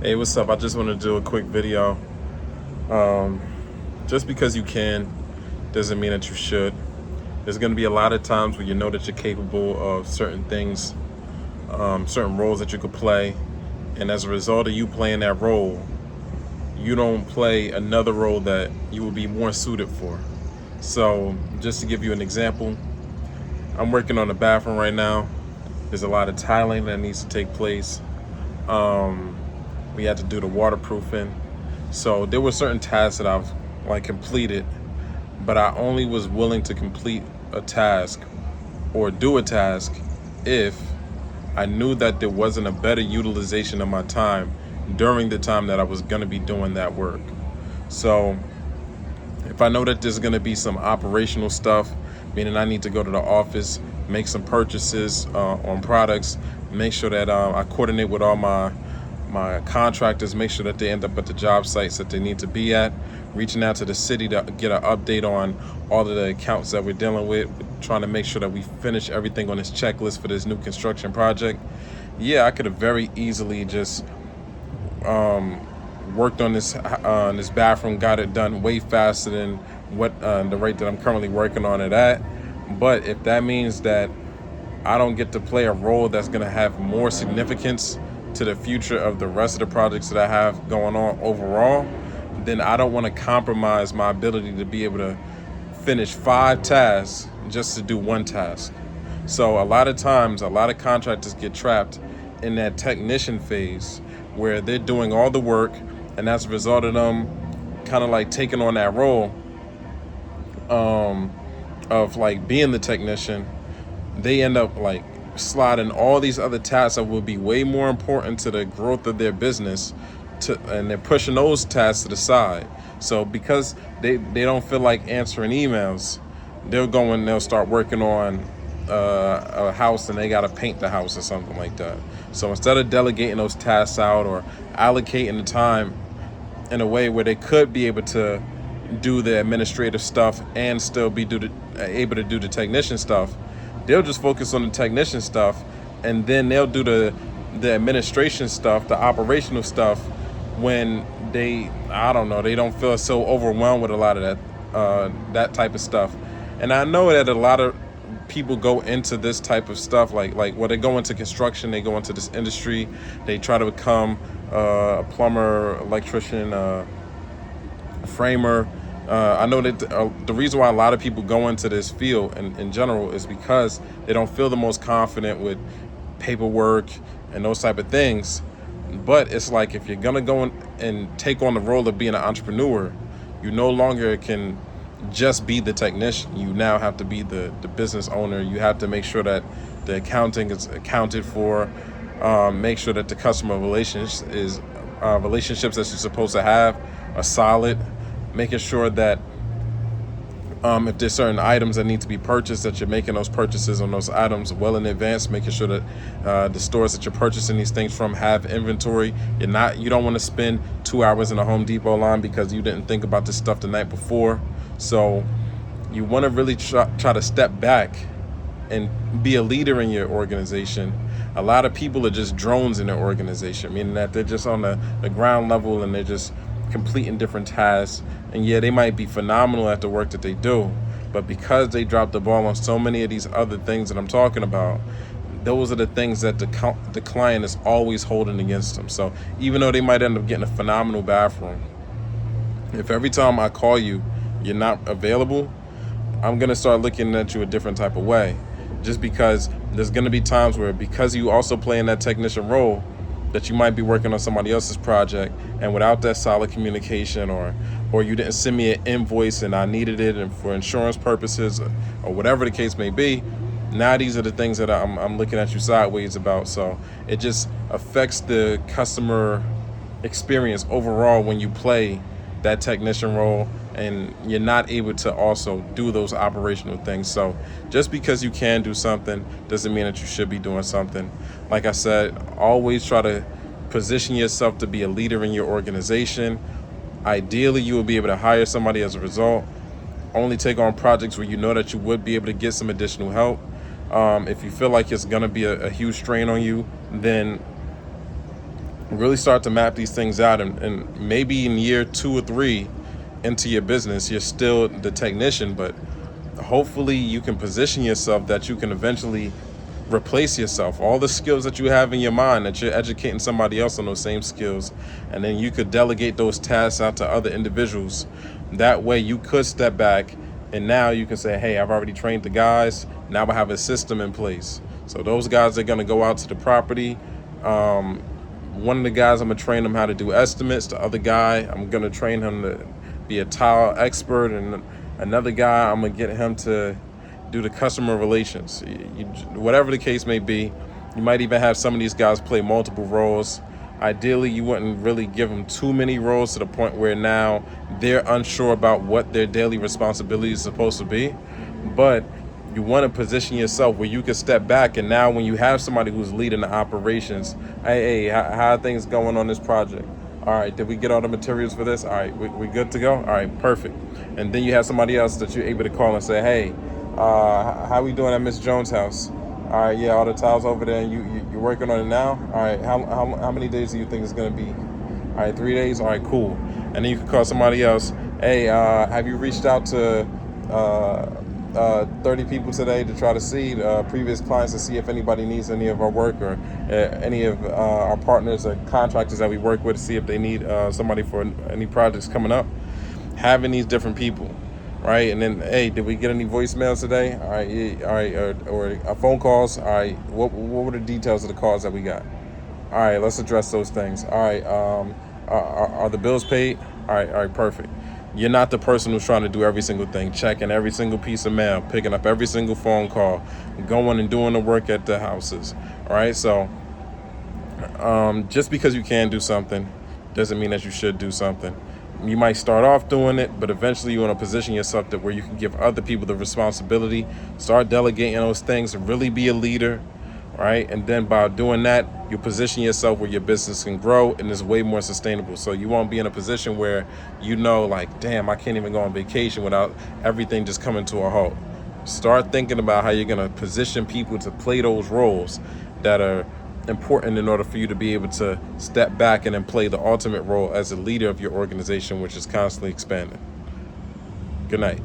Hey, what's up? I just want to do a quick video. Um, just because you can doesn't mean that you should. There's going to be a lot of times where you know that you're capable of certain things, certain roles that you could play, and as a result of you playing that role, you don't play another role that you would be more suited for. So, just to give you an example, I'm working on the bathroom right now. There's a lot of tiling that needs to take place. We had to do the waterproofing. So there were certain tasks that I've completed, but I only was willing to complete a task or do a task if I knew that there wasn't a better utilization of my time during the time that I was going to be doing that work. So if I know that there's going to be some operational stuff, meaning I need to go to the office, make some purchases on products, make sure that I coordinate with all my contractors, make sure that they end up at the job sites that they need to be at, reaching out to the city to get an update on all of the accounts that we're dealing with, trying to make sure that we finish everything on this checklist for this new construction project. Yeah, I could have very easily just worked on this bathroom, got it done way faster than what the rate that I'm currently working on it at. But if that means that I don't get to play a role that's going to have more significance to the future of the rest of the projects that I have going on overall, then I don't want to compromise my ability to be able to finish 5 tasks just to do one task. So a lot of times, a lot of contractors get trapped in that technician phase where they're doing all the work, and as a result of them kind of like taking on that role of like being the technician, they end up like sliding all these other tasks that would be way more important to the growth of their business and they're pushing those tasks to the side. So because they don't feel like answering emails, they'll start working on a house, and they got to paint the house or something like that. So instead of delegating those tasks out or allocating the time in a way where they could be able to do the administrative stuff and still be able to do the technician stuff, they'll just focus on the technician stuff, and then they'll do the administration stuff, the operational stuff, when they don't feel so overwhelmed with a lot of that type of stuff. And I know that a lot of people go into this type of stuff, like when they go into construction, they go into this industry, they try to become a plumber, electrician, framer. I know that the reason why a lot of people go into this field in general is because they don't feel the most confident with paperwork and those type of things. But it's like, if you're gonna go and take on the role of being an entrepreneur, you no longer can just be the technician. You now have to be the business owner. You have to make sure that the accounting is accounted for, make sure that the customer relationships that you're supposed to have are solid, making sure that if there's certain items that need to be purchased, that you're making those purchases on those items well in advance, making sure that the stores that you're purchasing these things from have inventory. You don't want to spend 2 hours in a Home Depot line because you didn't think about this stuff the night before. So you want to really try to step back and be a leader in your organization. A lot of people are just drones in their organization, meaning that they're just on the ground level and they're just completing different tasks. And yeah, they might be phenomenal at the work that they do, but because they dropped the ball on so many of these other things that I'm talking about, those are the things that the client is always holding against them. So even though they might end up getting a phenomenal bathroom, if every time I call you, you're not available, I'm going to start looking at you a different type of way. Just because there's going to be times where, because you also play in that technician role, that you might be working on somebody else's project, and without that solid communication, or you didn't send me an invoice and I needed it and for insurance purposes, or whatever the case may be, now these are the things that I'm looking at you sideways about. So it just affects the customer experience overall when you play that technician role and you're not able to also do those operational things. So just because you can do something doesn't mean that you should be doing something. Like I said, always try to position yourself to be a leader in your organization. Ideally, you will be able to hire somebody as a result. Only take on projects where you know that you would be able to get some additional help. If you feel like it's going to be a huge strain on you, then really start to map these things out, and maybe in year 2 or 3 into your business, you're still the technician, but hopefully you can position yourself that you can eventually replace yourself. All the skills that you have in your mind, that you're educating somebody else on those same skills, and then you could delegate those tasks out to other individuals. That way you could step back, and now you can say, hey, I've already trained the guys, now I have a system in place. So those guys are going to go out to the property. One of the guys, I'm going to train them how to do estimates. The other guy, I'm going to train him to be a tile expert. And another guy, I'm going to get him to do the customer relations. Whatever the case may be, you might even have some of these guys play multiple roles. Ideally, you wouldn't really give them too many roles to the point where now they're unsure about what their daily responsibility is supposed to be. But you want to position yourself where you can step back, and now when you have somebody who's leading the operations, hey, how are things going on this project? All right, did we get all the materials for this? All right, we good to go? All right, perfect. And then you have somebody else that you're able to call and say, hey, how we doing at Miss Jones' house? All right, yeah, all the tiles over there, and you're working on it now? All right, how many days do you think it's going to be? All right, 3 days? All right, cool. And then you can call somebody else, hey, have you reached out to 30 people today to try to see previous clients to see if anybody needs any of our work, or any of our partners or contractors that we work with to see if they need somebody for any projects coming up. Having these different people, right? And then, hey, did we get any voicemails today? All right, yeah, all right, or phone calls? All right, what were the details of the calls that we got? All right, let's address those things. All right, are the bills paid? All right, perfect. You're not the person who's trying to do every single thing, checking every single piece of mail, picking up every single phone call, going and doing the work at the houses. All right, so just because you can do something doesn't mean that you should do something. You might start off doing it, but eventually you want to position yourself to where you can give other people the responsibility, start delegating those things, and really be a leader, right? And then by doing that, you position yourself where your business can grow and is way more sustainable. So you won't be in a position where like, damn, I can't even go on vacation without everything just coming to a halt. Start thinking about how you're going to position people to play those roles that are important in order for you to be able to step back and then play the ultimate role as a leader of your organization, which is constantly expanding. Good night.